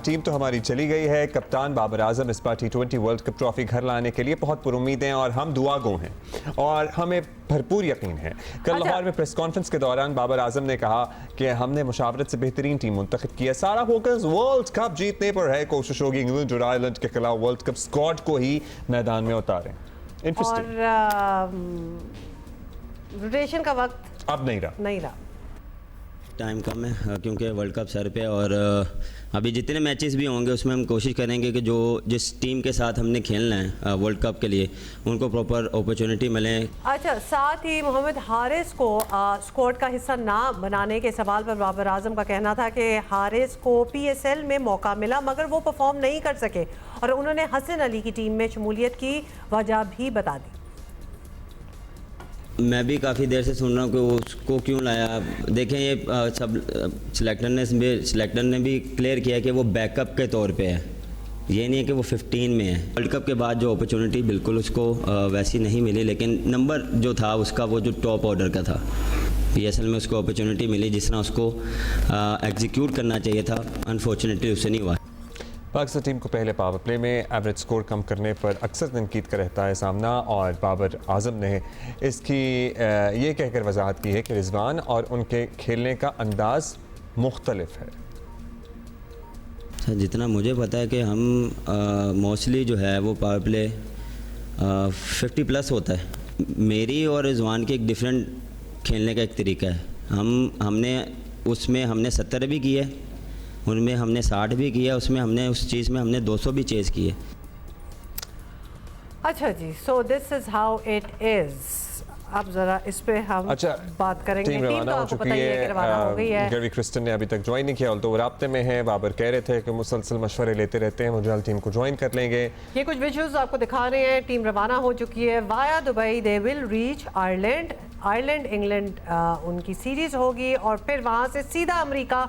Team तो हमारी चली गई है। कप्तान बाबर आजम इस बार T20 वर्ल्ड कप ट्रॉफी घर लाने के लिए बहुत पुरुम्मीद हैं और हम दुआ गो हैं और हमें भरपूर यकीन है। कल लाहौर में प्रेस कॉन्फ्रेंस के दौरान बाबर आजम ने कहा कि हमने मुशावरत से बेहतरीन टीम मुंतखब की है, सारा फोकस वर्ल्ड कप जीतने पर है। कोशिश होगी इंग्लैंड और आयरलैंड के खिलाफ वर्ल्ड कप स्क्वाड को ही मैदान में उतारें। और रोटेशन का वक्त अब नहीं रहा। टाइम कम है क्योंकि वर्ल्ड कप सर पे और अभी जितने मैचेस भी होंगे उसमें हम कोशिश करेंगे कि जो जिस टीम के साथ हमने खेलना है वर्ल्ड कप के लिए उनको प्रॉपर अपॉर्चुनिटी मिले। अच्छा, साथ ही मोहम्मद हारिस को स्क्वाड का हिस्सा ना बनाने के सवाल पर बाबर आजम का कहना था कि हारिस को PSL में मौका मिला मगर वो परफॉर्म नहीं कर सके और उन्होंने हसन अली की टीम में शमूलियत की वजह भी बता दी। मैं भी काफ़ी देर से सुन रहा हूँ कि उसको क्यों लाया। देखें ये सब सिलेक्टर ने भी क्लियर किया कि वो बैकअप के तौर पे है, ये नहीं है कि वो 15 में है। वर्ल्ड कप के बाद जो अपॉर्चुनिटी बिल्कुल उसको वैसी नहीं मिली, लेकिन नंबर जो था उसका वो जो टॉप ऑर्डर का था। PSL में उसको अपॉर्चुनिटी मिली जिस तरह उसको एग्जीक्यूट करना चाहिए था, अनफॉर्चुनेटली उससे नहीं हुआ। पाकिस्तान टीम को पहले पावर प्ले में एवरेज स्कोर कम करने पर अक्सर तनकीद का रहता है सामना और बाबर आजम ने इसकी ये कहकर वजाहत की है कि रिजवान और उनके खेलने का अंदाज मुख्तलिफ है। जितना मुझे पता है कि हम मोस्टली जो है वो पावर प्ले 50+ होता है। मेरी और रिजवान की एक डिफरेंट खेलने का एक तरीका है। हमने 70 भी किए, उनमें हमने 60 भी किया, उसमें हमने उस चीज़ में हमने 200 भी चेज़ किए। अच्छा जी, so this is how it is. अब जरा इस पे हम बात करेंगे। टीम रवाना हो चुकी है। गैरी क्रिस्टन ने अभी तक ज्वाइन नहीं किया, तो वो राब्ते में है। बाबर कह रहे थे कि मुसलसल मशवरे लेते रहते हैं, वो जल्द टीम को ज्वाइन कर लेंगे। ये कुछ विजुअल्स आपको दिखा रहे हैं। टीम रवाना हो चुकी है via Dubai. They will reach Ireland England उनकी सीरीज होगी और फिर वहाँ से सीधा America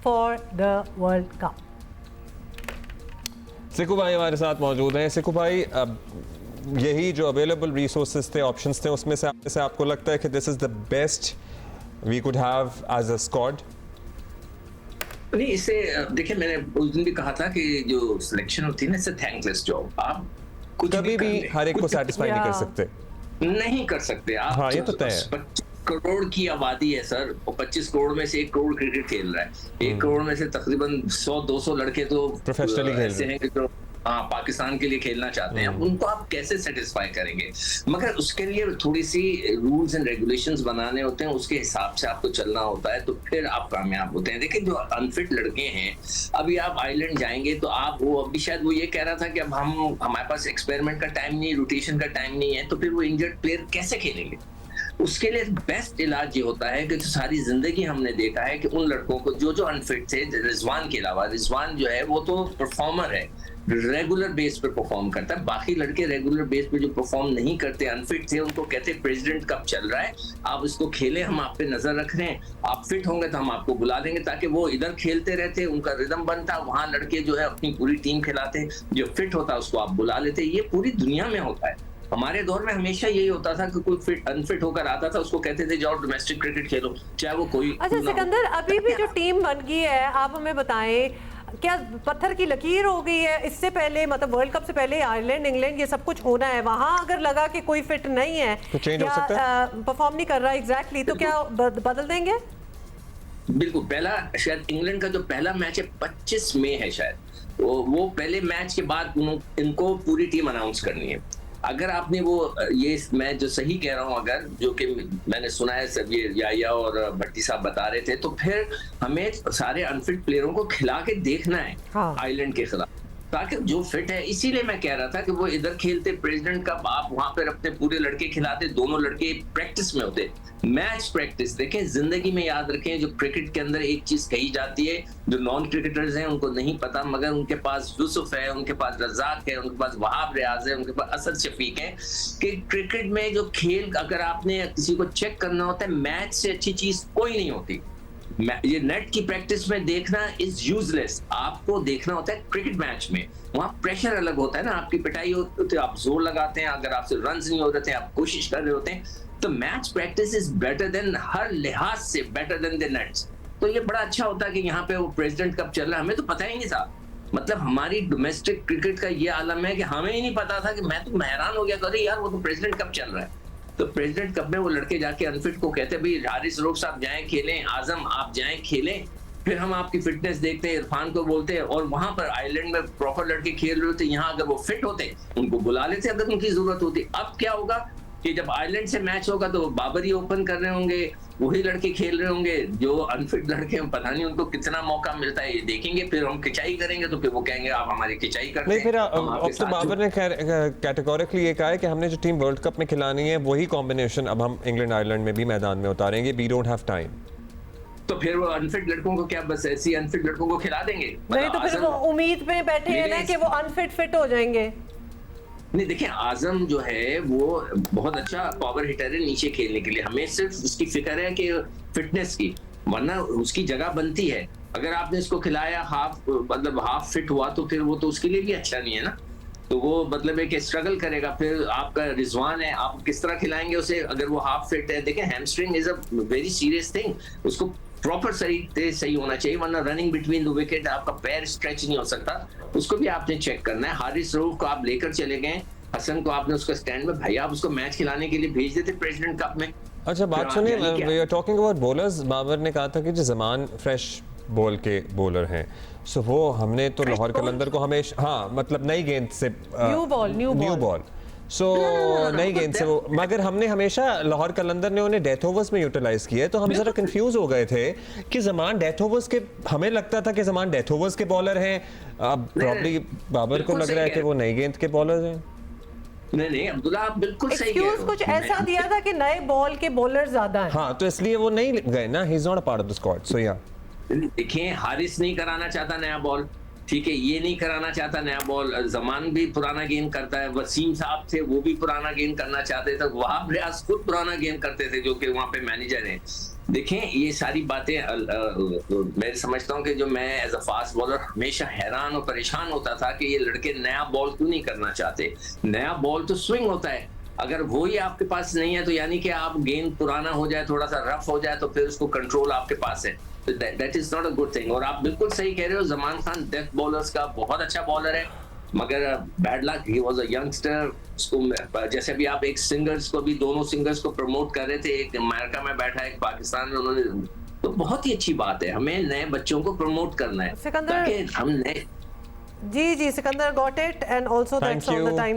for the world cup. Sikku भाई हमारे साथ मौजूद हैं। सिकू भाई, अब यही जो अवेलेबल रिसोर्सेज थे, ऑप्शंस थे, उसमें से आपको लगता है कि this is the best we could have as a squad? नहीं, इसे देखिए, मैंने उस दिन भी कहा था कि जो सिलेक्शन होती है ना, इट्स अ थैंकलेस जॉब। आप कुछ कभी भी हर एक को सेटिस्फाई नहीं कर सकते। नहीं कर सकते आप। हाँ, ये तो तय है। 25 करोड़ की आबादी है सर, और 25 करोड़ में से 1 करोड़ क्रिकेट खेल रहा है। 1 करोड़ में से तकरीबन 100-200 लड़के तो प्रोफेशनली खेल रहे हैं कि जो पाकिस्तान के लिए खेलना चाहते हैं। उनको आप कैसे सेटिस्फाई करेंगे? मगर उसके लिए थोड़ी सी रूल्स एंड रेगुलेशंस बनाने होते हैं, उसके हिसाब से आपको चलना होता है, तो फिर आप कामयाब होते हैं। देखिए, जो अनफिट लड़के हैं, अभी आप आयरलैंड जाएंगे तो आप वो अभी शायद वो ये कह रहा था कि अब हमारे पास एक्सपेरिमेंट का टाइम नहीं, रोटेशन का टाइम नहीं है, तो फिर वो इंजर्ड प्लेयर कैसे खेलेंगे? उसके लिए बेस्ट इलाज ये होता है कि जो सारी जिंदगी हमने देखा है कि उन लड़कों को जो अनफिट थे, रिजवान के अलावा, रिजवान जो है वो तो परफॉर्मर है, रेगुलर बेस पे परफॉर्म करता है। बाकी लड़के रेगुलर बेस पे जो परफॉर्म नहीं करते, अनफिट थे, उनको कहते हैं प्रेसिडेंट कप चल रहा है, आप इसको खेलें, हम आप पे नजर रख रहे हैं, आप फिट होंगे तो हम आपको बुला देंगे, ताकि वो इधर खेलते रहते, उनका रिदम बनता, वहां लड़के जो है अपनी पूरी टीम खिलाते, जो फिट होता उसको आप बुला लेते। ये पूरी दुनिया में होता है। हमारे दौर में हमेशा यही होता था कि कोई अनफिट होकर आता था, उसको कहते थे जाओ डोमेस्टिक क्रिकेट खेलो, चाहे वो कोई। अच्छा सिकंदर, अभी भी जो टीम बन गई है, आप हमें बताएं, क्या पत्थर की लकीर हो गई है? इससे पहले, मतलब वर्ल्ड कप से पहले आयरलैंड इंग्लैंड ये सब कुछ होना है, वहां अगर लगा कि कोई फिट नहीं है या परफॉर्म नहीं कर रहा एग्जैक्टली, तो क्या बदल देंगे? बिल्कुल। पहला शायद इंग्लैंड का जो पहला मैच है 25 मई है शायद, वो पहले मैच के बाद इनको पूरी टीम अनाउंस करनी है। अगर आपने वो ये मैं जो सही कह रहा हूँ, अगर जो कि मैंने सुना है सब ये याया और भट्टी साहब बता रहे थे, तो फिर हमें सारे अनफिट प्लेयरों को खिला के देखना है आयरलैंड के खिलाफ, ताकि जो फिट है। इसीलिए मैं कह रहा था कि वो इधर खेलते प्रेसिडेंट कप, आप वहां पर अपने पूरे लड़के खिलाते, दोनों लड़के प्रैक्टिस में होते, मैच प्रैक्टिस। देखें, जिंदगी में याद रखें, जो क्रिकेट के अंदर एक चीज कही जाती है, जो नॉन क्रिकेटर्स हैं उनको नहीं पता, मगर उनके पास यूसुफ है, उनके पास रजाक है, उनके पास वहाब रियाज है, उनके पास असद शफीक है, कि क्रिकेट में जो खेल अगर आपने किसी को चेक करना होता है, मैच से अच्छी चीज कोई नहीं होती। ये नेट की प्रैक्टिस में देखना इज यूजलेस। आपको देखना होता है क्रिकेट मैच में, वहां प्रेशर अलग होता है ना, आपकी पिटाई होती है, आप जोर लगाते हैं, अगर आपसे रन्स नहीं हो रहे थे, आप कोशिश कर रहे होते हैं, तो match practice is better then, हर लिहाज से बेटर देन द नेट्स। तो ये बड़ा अच्छा होता है कि यहाँ पे वो प्रेसिडेंट कप चल रहा है, हमें तो पता ही नहीं था। मतलब हमारी डोमेस्टिक क्रिकेट का ये आलम है कि हमें ही नहीं पता था कि मैं तो हैरान हो गया, अरे यार वो तो प्रेसिडेंट कप चल रहा है। तो प्रेसिडेंट कप में वो लड़के जाके अनफिट को कहते हैं भाई हारिस रऊफ साहब जाएं खेलें, आजम आप जाएं खेलें, फिर हम आपकी फिटनेस देखते हैं, इरफान को बोलते हैं, और वहां पर आयरलैंड में प्रॉपर लड़के खेल रहे होते, यहाँ अगर वो फिट होते उनको बुला लेते अगर उनकी जरूरत होती। अब क्या होगा कि जब आयरलैंड से मैच होगा तो बाबर ही ओपन कर रहे होंगे, वही लड़के खेल रहे होंगे, जो अनफिट लड़के हैं पता नहीं उनको कितना मौका मिलता है ये देखेंगे, फिर हम खिंचाई करेंगे तो फिर वो कहेंगे आप हमारी खिंचाई करते नहीं, हैं। फिर अब तो बाबर ने कैटेगोरिकली ये कहा है कि हमने जो टीम वर्ल्ड कप में खिलानी है वही कॉम्बिनेशन अब हम इंग्लैंड आयरलैंड में भी मैदान में उतारेंगे, वी डोंट हैव टाइम। तो फिर वो अनफिट लड़कों को क्या बस ऐसी अनफिट लड़कों को खिला देंगे? नहीं तो फिर वो उम्मीद में बैठे हैं ना कि वो अनफिट फिट हो जाएंगे। नहीं देखिए, आजम जो है वो बहुत अच्छा पावर हिटर है नीचे खेलने के लिए, हमें सिर्फ उसकी फिक्र है कि फिटनेस की, वरना उसकी जगह बनती है। अगर आपने इसको खिलाया मतलब हाफ फिट हुआ तो फिर वो तो उसके लिए भी अच्छा नहीं है ना, तो वो मतलब है कि स्ट्रगल करेगा। फिर आपका रिजवान है, आप किस तरह खिलाएंगे उसे अगर वो हाफ फिट है? देखिए hamstring is a very serious thing, उसको प्रॉपर सही होना चाहिए, वरना रनिंग बिटवीन द विकेट आपका पैर स्ट्रेच नहीं हो सकता, उसको भी आपने चेक करना है। हारिस रऊफ को आप लेकर चले गए, हसन को आपने उसका स्टैंड में, भाई आप उसको मैच खिलाने के लिए भेज देते प्रेसिडेंट कप में। अच्छा बात सुनिए, we are talking about bowlers. Babar ने कहा था कि जो ज़मान फ्रेश बॉल के बॉलर हैं, सो वो हमने तो लाहौर कलंदर को हमेशा, हाँ मतलब नई गेंद से न्यू बॉल सो नई गेंद से वो, मगर हमने हमेशा लाहौर कलंदर ने उन्हें डेथ ओवर्स में यूटिलाइज किया है, तो हम जरा कंफ्यूज हो गए थे कि ज़मान डेथ ओवर्स के, हमें लगता था कि ज़मान डेथ ओवर्स के बॉलर हैं, अब प्रॉब्ली बाबर को लग रहा है कि वो नई गेंद के बॉलर हैं। नहीं अब्दुल्ला आप बिल्कुल सही कह रहे एक्सक्यूज हो। कुछ ऐसा दिया था कि नए बॉल के बॉलर ज्यादा हैं। हाँ तो इसलिए वो नहीं गए ना, he is not a part of the squad, so या देखिए हारिस नहीं कराना चाहता नया बॉल, ठीक है, ये नहीं कराना चाहता नया बॉल, जमान भी पुराना गेम करता है, वसीम साहब थे वो भी पुराना गेम करना चाहते थे, वहाब रियाज खुद पुराना गेम करते थे जो कि वहाँ पे मैनेजर हैं। देखें ये सारी बातें मैं समझता हूँ कि जो मैं एज अ फास्ट बॉलर हमेशा हैरान और परेशान होता था कि ये लड़के नया बॉल क्यों नहीं करना चाहते। नया बॉल तो स्विंग होता है, अगर वो ही आपके पास नहीं है तो यानी कि आप गेंद पुराना हो जाए, थोड़ा सा रफ हो जाए, तो फिर उसको कंट्रोल आपके पास है, that is not a good thing. और आप बिल्कुल सही कह रहे हो, जमान खान डेथ बॉलर्स का बहुत अच्छा बॉलर है, मगर bad luck, he was a youngster. उसको जैसे भी आप एक सिंगर्स को भी, दोनों सिंगर्स को प्रमोट कर रहे थे, एक अमेरिका में बैठा है, एक पाकिस्तान में, उन्होंने तो बहुत ही अच्छी बात है, हमें नए बच्चों को प्रमोट करना है सिकंदर, ताकि हम नए जी Sikandar got it, and also that's all the time